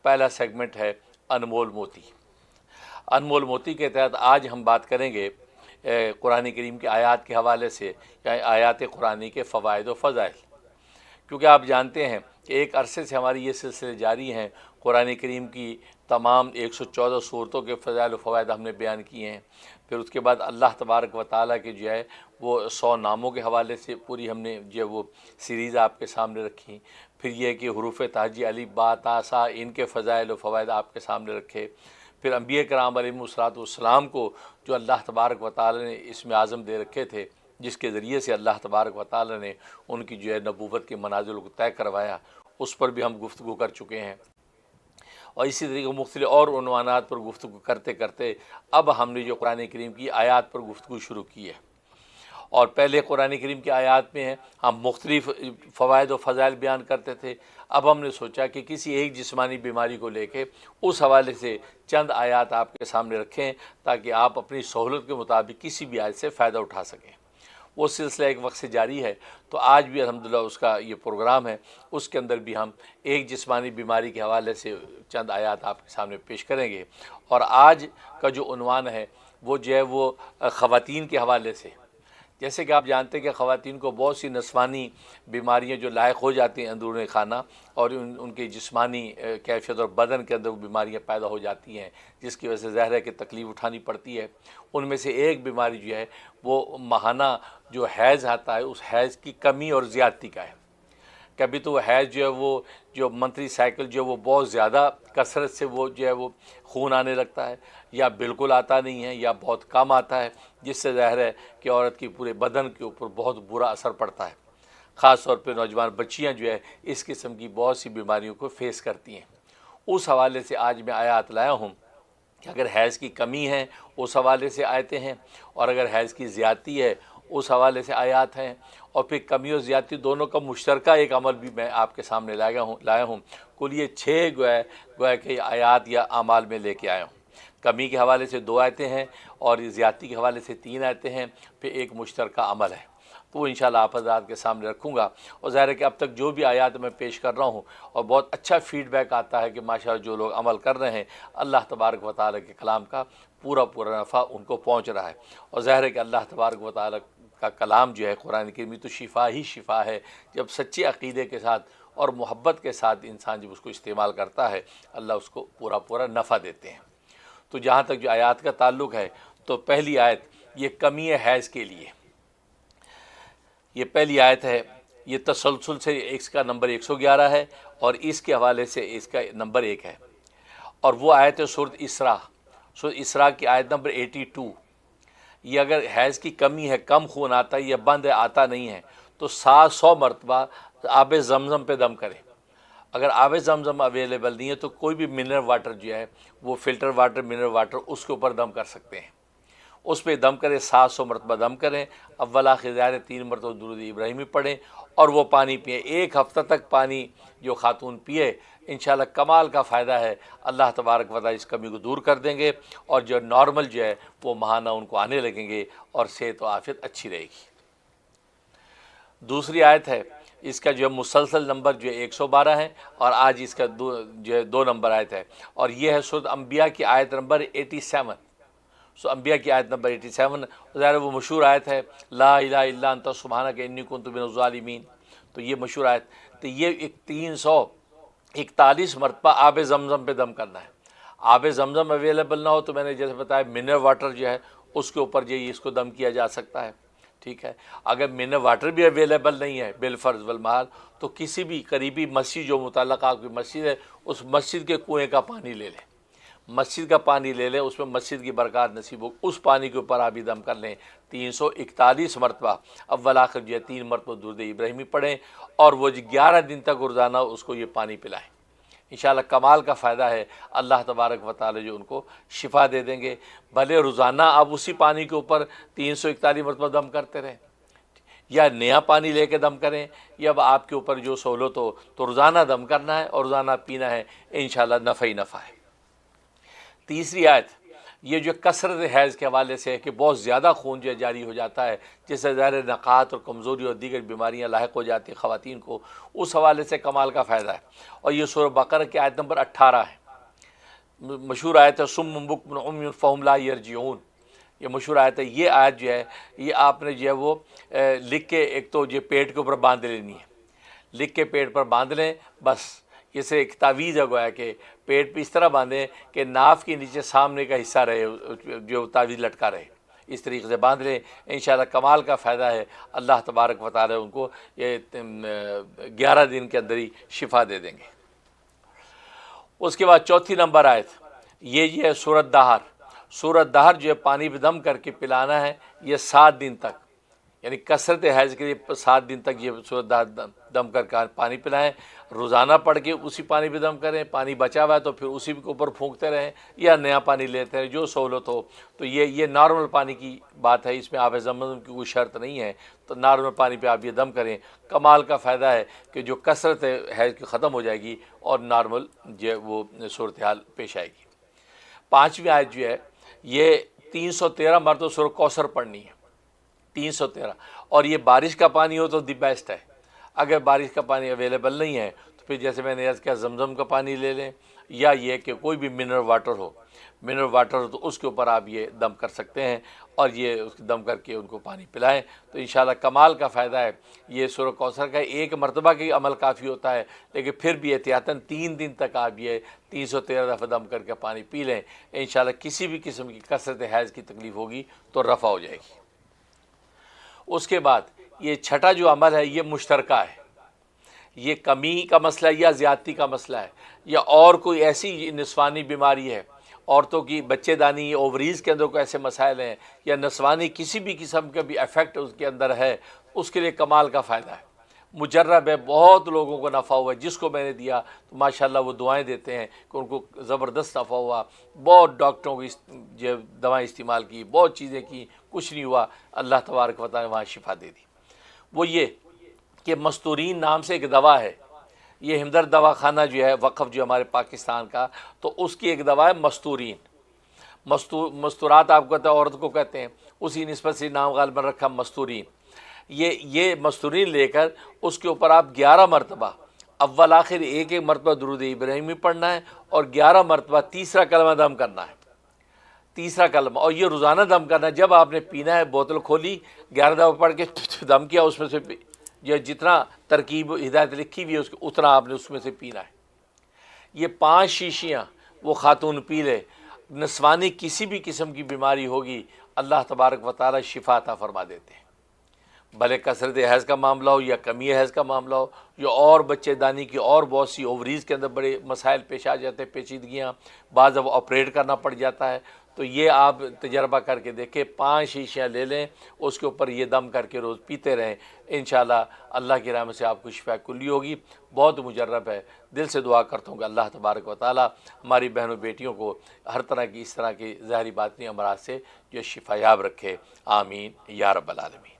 پہلا سیگمنٹ ہے انمول موتی۔ انمول موتی کے تحت آج ہم بات کریں گے قرآن کریم کی آیات کے حوالے سے، یا آیات قرآنی کے فوائد و فضائل، کیونکہ آپ جانتے ہیں کہ ایک عرصے سے ہماری یہ سلسلے جاری ہیں۔ قرآن کریم کی تمام 114 صورتوں کے فضائل و فوائد ہم نے بیان کیے ہیں، پھر اس کے بعد اللہ تبارک و تعالیٰ کے جو ہے وہ 100 ناموں کے حوالے سے پوری ہم نے جو ہے وہ سیریز آپ کے سامنے رکھی، پھر یہ کہ حروف تہجی الف با تا سا ان کے فضائل و فوائد آپ کے سامنے رکھے، پھر انبیاء کرام علیہم الصلوۃ والسلام کو جو اللہ تبارک و تعالیٰ نے اسم اعظم دے رکھے تھے، جس کے ذریعے سے اللہ تبارک و تعالیٰ نے ان کی جو ہے نبوت کے منازل کو طے کروایا، اس پر بھی ہم گفتگو کر چکے ہیں، اور اسی طریقے مختلف اور عنوانات پر گفتگو کرتے کرتے اب ہم نے جو قرآن کریم کی آیات پر گفتگو شروع کی ہے۔ اور پہلے قرآن کریم کی آیات میں ہم مختلف فوائد و فضائل بیان کرتے تھے، اب ہم نے سوچا کہ کسی ایک جسمانی بیماری کو لے کے اس حوالے سے چند آیات آپ کے سامنے رکھیں، تاکہ آپ اپنی سہولت کے مطابق کسی بھی آیت سے فائدہ اٹھا سکیں۔ وہ سلسلہ ایک وقت سے جاری ہے، تو آج بھی الحمدللہ اس کا یہ پروگرام ہے، اس کے اندر بھی ہم ایک جسمانی بیماری کے حوالے سے چند آیات آپ کے سامنے پیش کریں گے۔ اور آج کا جو عنوان ہے وہ جو ہے وہ خواتین کے حوالے سے، جیسے کہ آپ جانتے ہیں کہ خواتین کو بہت سی نسوانی بیماریاں جو لاحق ہو جاتی ہیں اندرون خانہ، اور ان کے جسمانی کیفیت اور بدن کے اندر وہ بیماریاں پیدا ہو جاتی ہیں، جس کی وجہ سے ظاہر ہے کہ تکلیف اٹھانی پڑتی ہے۔ ان میں سے ایک بیماری جو ہے وہ ماہانہ جو حیض آتا ہے، اس حیض کی کمی اور زیادتی کا ہے۔ کبھی تو وہ حیض جو ہے وہ جو منتھلی سائیکل جو ہے وہ بہت زیادہ کثرت سے وہ جو ہے وہ خون آنے لگتا ہے، یا بالکل آتا نہیں ہے، یا بہت کم آتا ہے، جس سے ظاہر ہے کہ عورت کی پورے بدن کے اوپر بہت برا اثر پڑتا ہے۔ خاص طور پہ نوجوان بچیاں جو ہے اس قسم کی بہت سی بیماریوں کو فیس کرتی ہیں۔ اس حوالے سے آج میں آیات لایا ہوں کہ اگر حیض کی کمی ہے اس حوالے سے آیتیں ہیں، اور اگر حیض کی زیادتی ہے اس حوالے سے آیات ہیں، اور پھر کمی اور زیادتی دونوں کا مشترکہ ایک عمل بھی میں آپ کے سامنے لایا ہوں۔ کل یہ 6 گویا کہ آیات یا اعمال میں لے کے آیا ہوں۔ کمی کے حوالے سے 2 آیتیں ہیں، اور زیادتی کے حوالے سے 3 آیتیں ہیں، پھر ایک مشترکہ عمل ہے، تو وہ انشاءاللہ آپ حضرات کے سامنے رکھوں گا۔ اور ظاہر ہے کہ اب تک جو بھی آیات میں پیش کر رہا ہوں، اور بہت اچھا فیڈ بیک آتا ہے کہ ماشاءاللہ جو لوگ عمل کر رہے ہیں، اللہ تبارک و تعالیٰ کے کلام کا پورا نفع ان کو پہنچ رہا ہے۔ اور ظاہر ہے کہ اللہ تبارک و تعالیٰ کا کلام جو ہے قرآن کریم تو شفا ہی شفا ہے۔ جب سچے عقیدے کے ساتھ اور محبت کے ساتھ انسان جب اس کو استعمال کرتا ہے، اللہ اس کو پورا نفع دیتے ہیں۔ تو جہاں تک جو آیات کا تعلق ہے، تو پہلی آیت یہ کمی حیض کے لیے، یہ پہلی آیت ہے، یہ تسلسل سے اس کا نمبر 111 ہے، اور اس کے حوالے سے اس کا نمبر 1 ہے، اور وہ آیت ہے سورۃ اسراء کی آیت نمبر 82۔ یہ اگر حیض کی کمی ہے، کم خون آتا ہے یا بند ہے، آتا نہیں ہے، تو 700 مرتبہ آب زمزم پہ دم کرے۔ اگر آب زمزم اویلیبل نہیں ہے تو کوئی بھی منرل واٹر جو ہے وہ فلٹر واٹر، منرل واٹر، اس کے اوپر دم کر سکتے ہیں۔ اس پہ دم کریں، 700 مرتبہ دم کریں، اول آخر ظاہر 3 مرتبہ درود ابراہیمی پڑھیں، اور وہ پانی پئیں۔ 1 ہفتہ تک پانی جو خاتون پیے، انشاءاللہ کمال کا فائدہ ہے، اللہ تبارک و تعالیٰ اس کمی کو دور کر دیں گے، اور جو نارمل جو ہے وہ ماہانہ ان کو آنے لگیں گے، اور صحت و عافیت اچھی رہے گی۔ دوسری آیت ہے، اس کا جو ہے مسلسل نمبر جو ہے 112 ہے، اور آج اس کا جو ہے 2 نمبر آیت ہے، اور یہ ہے سورۃ انبیاء کی آیت نمبر 87۔ انبیاء کی آیت نمبر 87، ظاہر وہ مشہور آیت ہے، لا الہ الا انت سبحانک انی کنت من الظالمین۔ تو یہ مشہور آیت، تو یہ 341 مرتبہ آب زمزم پہ دم کرنا ہے۔ آب زمزم اویلیبل نہ ہو تو میں نے جیسے بتایا منرل واٹر جو ہے اس کے اوپر جو ہے اس کو دم کیا جا سکتا ہے، ٹھیک ہے۔ اگر منرل واٹر بھی اویلیبل نہیں ہے بالفرض والمحال، تو کسی بھی قریبی مسجد جو متعلقہ کوئی مسجد ہے، اس مسجد کے کنویں کا پانی لے لیں، مسجد کا پانی لے لیں، اس میں مسجد کی برکات نصیب ہو، اس پانی کے اوپر آبی دم کر لیں 341 مرتبہ، اول آخر جو ہے 3 مرتبہ درود ابراہیمی پڑھیں، اور وہ 11 دن تک روزانہ اس کو یہ پانی پلائیں۔ انشاءاللہ کمال کا فائدہ ہے، اللہ تبارک و تعالی جو ان کو شفا دے دیں گے۔ بھلے روزانہ آپ اسی پانی کے اوپر 341 مرتبہ دم کرتے رہیں، یا نیا پانی لے کے دم کریں، یا اب آپ کے اوپر جو سہولت ہو، تو روزانہ دم کرنا ہے اور روزانہ پینا ہے، انشاءاللہ نفع ہی نفع ہے۔ تیسری آیت، یہ جو کثرت حیض کے حوالے سے ہے کہ بہت زیادہ خون جو جاری ہو جاتا ہے، جس سے ظاہر نقاہت اور کمزوری اور دیگر بیماریاں لاحق ہو جاتی ہیں خواتین کو، اس حوالے سے کمال کا فائدہ ہے۔ اور یہ سورہ بقرہ کی آیت نمبر 18 ہے، مشہور آیت ہے سم بکم عمی فہم لا یرجعون، یہ مشہور آیت ہے۔ یہ آیت جو ہے یہ آپ نے جو ہے وہ لکھ کے ایک تو یہ پیٹ کے اوپر باندھ لینی ہے، لکھ کے پیٹ پر باندھ لیں بس۔ اسے ایک تعویذ ہے گویا کہ پیٹ پہ اس طرح باندھیں کہ ناف کے نیچے سامنے کا حصہ رہے، جو تعویذ لٹکا رہے، اس طریقے سے باندھ لیں، انشاءاللہ کمال کا فائدہ ہے۔ اللہ تبارک و تعالی ان کو یہ 11 دن کے اندر ہی شفا دے دیں گے۔ اس کے بعد چوتھی نمبر آیت یہ ہے سورۃ دہر۔ سورۃ دہر جو ہے پانی پہ دم کر کے پلانا ہے، یہ 7 دن تک، یعنی کثرت حیض کے لیے 7 دن تک یہ سورۃ دہر دم کر کے پانی پلائیں، روزانہ پڑھ کے اسی پانی پہ دم کریں، پانی بچا ہوا ہے تو پھر اسی کے اوپر پھونکتے رہیں یا نیا پانی لیتے رہیں، جو سہولت ہو۔ تو یہ نارمل پانی کی بات ہے، اس میں آب زمزم کی کوئی شرط نہیں ہے، تو نارمل پانی پہ آپ یہ دم کریں، کمال کا فائدہ ہے کہ جو کثرت حیض کی ختم ہو جائے گی اور نارمل جو وہ صورتحال پیش آئے گی۔ 5ویں آیت جو ہے یہ 313 مرتبہ سورہ کوثر پڑھنی ہے، 313، اور یہ بارش کا پانی ہو تو دی بیسٹ ہے۔ اگر بارش کا پانی اویلیبل نہیں ہے تو پھر جیسے میں نے عرض کیا زمزم کا پانی لے لیں، یا یہ کہ کوئی بھی منرل واٹر ہو تو اس کے اوپر آپ یہ دم کر سکتے ہیں، اور یہ اس دم کر کے ان کو پانی پلائیں تو انشاءاللہ کمال کا فائدہ ہے۔ یہ سورہ کوثر کا ایک مرتبہ کی عمل کافی ہوتا ہے، لیکن پھر بھی احتیاطاً 3 دن تک آپ یہ 313 دفعہ دم کر کے پانی پی لیں، انشاءاللہ کسی بھی قسم کی کثرت حیض کی تکلیف ہوگی تو رفع ہو جائے گی۔ اس کے بعد یہ چھٹا جو عمل ہے یہ مشترکہ ہے، یہ کمی کا مسئلہ یا زیادتی کا مسئلہ ہے، یا اور کوئی ایسی نسوانی بیماری ہے، عورتوں کی بچے دانی اووریز کے اندر کوئی ایسے مسائل ہیں، یا نسوانی کسی بھی قسم کا بھی ایفیکٹ اس کے اندر ہے، اس کے لیے کمال کا فائدہ ہے، مجرب ہے، بہت لوگوں کو نفع ہوا ہے۔ جس کو میں نے دیا تو ماشاءاللہ وہ دعائیں دیتے ہیں کہ ان کو زبردست نفع ہوا، بہت ڈاکٹروں کی جو دوائیں استعمال کی، بہت چیزیں کی، کچھ نہیں ہوا، اللہ تبارک و تعالی نے وہاں شفا دے دی۔ وہ یہ کہ مستورین نام سے ایک دوا ہے، یہ ہمدرد دواخانہ جو ہے وقف جو ہمارے پاکستان کا، تو اس کی ایک دوا ہے مستورین۔ مستورات آپ کو کہتے ہیں، عورت کو کہتے ہیں، اسی نسبت سے نام غالباً رکھا مستورین۔ یہ مستورین لے کر اس کے اوپر آپ 11 مرتبہ اول آخر ایک مرتبہ درود ابراہیمی پڑھنا ہے، اور 11 مرتبہ تیسرا کلمہ دم کرنا ہے، تیسرا کلمہ، اور یہ روزانہ دم کرنا ہے۔ جب آپ نے پینا ہے بوتل کھولی، 11 دفعہ پڑھ کے دم کیا، اس میں سے یہ جتنا ترکیب ہدایت لکھی ہوئی ہے اس کو اتنا آپ نے اس میں سے پینا ہے۔ یہ 5 شیشیاں وہ خاتون پی لے، نسوانی کسی بھی قسم کی بیماری ہوگی اللہ تبارک و تعالی شفا عطا فرما دیتے ہیں، بھلے کثرت حیض کا معاملہ ہو یا کمی حیض کا معاملہ ہو، یا اور بچے دانی کی اور بہت سی اووریز کے اندر بڑے مسائل پیش آ جاتے ہیں، پیچیدگیاں، بعض اب آپریٹ کرنا پڑ جاتا ہے، تو یہ آپ تجربہ کر کے دیکھیں، 5 شیشیاں لے لیں، اس کے اوپر یہ دم کر کے روز پیتے رہیں، انشاءاللہ اللہ کی رحمت سے آپ کو شفا کلی ہوگی۔ بہت مجرب ہے، دل سے دعا کرتا ہوں کہ اللہ تبارک و تعالی ہماری بہنوں بیٹیوں کو ہر طرح کی اس طرح کی ظاہری باطنی امراض سے جو شفا یاب رکھے، آمین یا رب العالمین۔